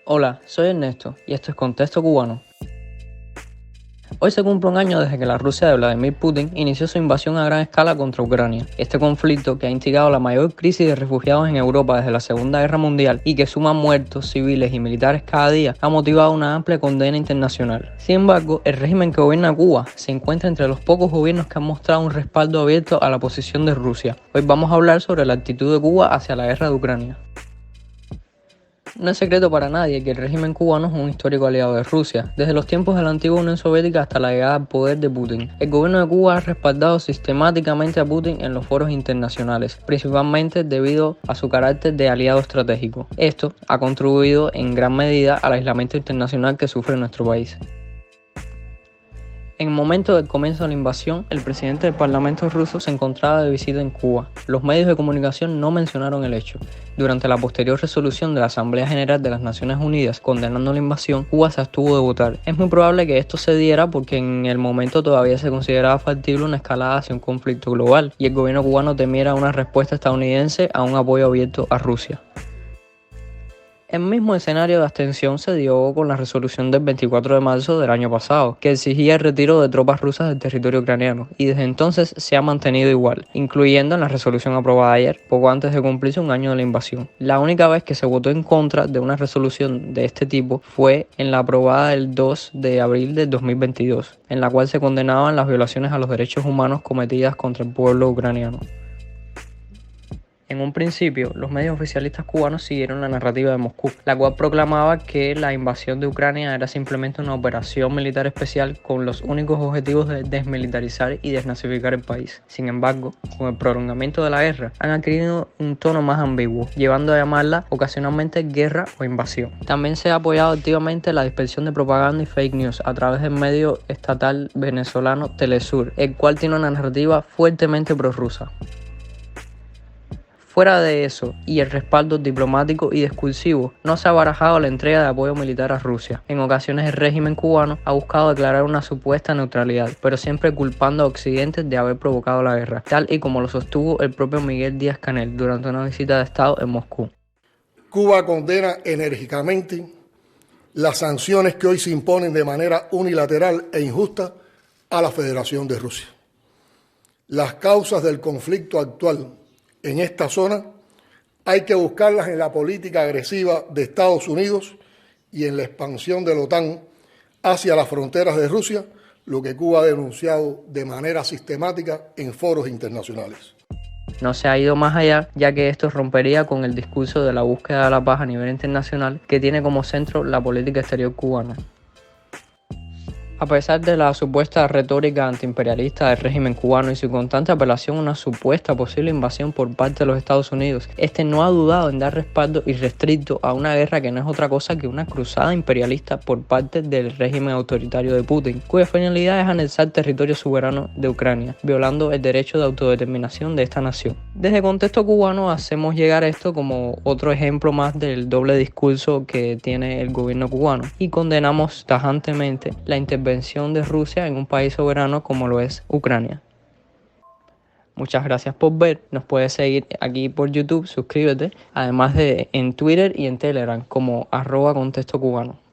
Hola, soy Ernesto y esto es Contexto Cubano. Hoy se cumple un año desde que la Rusia de Vladimir Putin inició su invasión a gran escala contra Ucrania. Este conflicto, que ha instigado la mayor crisis de refugiados en Europa desde la Segunda Guerra Mundial y que suma muertos civiles y militares cada día, ha motivado una amplia condena internacional. Sin embargo, el régimen que gobierna Cuba se encuentra entre los pocos gobiernos que han mostrado un respaldo abierto a la posición de Rusia. Hoy vamos a hablar sobre la actitud de Cuba hacia la guerra de Ucrania. No es secreto para nadie que el régimen cubano es un histórico aliado de Rusia, desde los tiempos de la antigua Unión Soviética hasta la llegada al poder de Putin. El gobierno de Cuba ha respaldado sistemáticamente a Putin en los foros internacionales, principalmente debido a su carácter de aliado estratégico. Esto ha contribuido en gran medida al aislamiento internacional que sufre nuestro país. En el momento del comienzo de la invasión, el presidente del Parlamento ruso se encontraba de visita en Cuba. Los medios de comunicación no mencionaron el hecho. Durante la posterior resolución de la Asamblea General de las Naciones Unidas condenando la invasión, Cuba se abstuvo de votar. Es muy probable que esto se diera porque en el momento todavía se consideraba factible una escalada hacia un conflicto global y el gobierno cubano temiera una respuesta estadounidense a un apoyo abierto a Rusia. El mismo escenario de abstención se dio con la resolución del 24 de marzo del año pasado, que exigía el retiro de tropas rusas del territorio ucraniano, y desde entonces se ha mantenido igual, incluyendo en la resolución aprobada ayer, poco antes de cumplirse un año de la invasión. La única vez que se votó en contra de una resolución de este tipo fue en la aprobada el 2 de abril de 2022, en la cual se condenaban las violaciones a los derechos humanos cometidas contra el pueblo ucraniano. En un principio, los medios oficialistas cubanos siguieron la narrativa de Moscú, la cual proclamaba que la invasión de Ucrania era simplemente una operación militar especial con los únicos objetivos de desmilitarizar y desnazificar el país. Sin embargo, con el prolongamiento de la guerra, han adquirido un tono más ambiguo, llevando a llamarla ocasionalmente guerra o invasión. También se ha apoyado activamente la dispersión de propaganda y fake news a través del medio estatal venezolano Telesur, el cual tiene una narrativa fuertemente prorrusa. Fuera de eso y el respaldo diplomático y discursivo, no se ha barajado la entrega de apoyo militar a Rusia. En ocasiones el régimen cubano ha buscado declarar una supuesta neutralidad, pero siempre culpando a Occidente de haber provocado la guerra, tal y como lo sostuvo el propio Miguel Díaz-Canel durante una visita de Estado en Moscú. Cuba condena enérgicamente las sanciones que hoy se imponen de manera unilateral e injusta a la Federación de Rusia. Las causas del conflicto actual en esta zona hay que buscarlas en la política agresiva de Estados Unidos y en la expansión de la OTAN hacia las fronteras de Rusia, lo que Cuba ha denunciado de manera sistemática en foros internacionales. No se ha ido más allá, ya que esto rompería con el discurso de la búsqueda de la paz a nivel internacional que tiene como centro la política exterior cubana. A pesar de la supuesta retórica antiimperialista del régimen cubano y su constante apelación a una supuesta posible invasión por parte de los Estados Unidos, este no ha dudado en dar respaldo irrestricto a una guerra que no es otra cosa que una cruzada imperialista por parte del régimen autoritario de Putin, cuya finalidad es anexar territorio soberano de Ucrania, violando el derecho de autodeterminación de esta nación. Desde el contexto cubano hacemos llegar esto como otro ejemplo más del doble discurso que tiene el gobierno cubano y condenamos tajantemente la intervención de Rusia en un país soberano como lo es Ucrania. Muchas gracias por ver, nos puedes seguir aquí por YouTube, suscríbete, además de en Twitter y en Telegram como @contextocubano.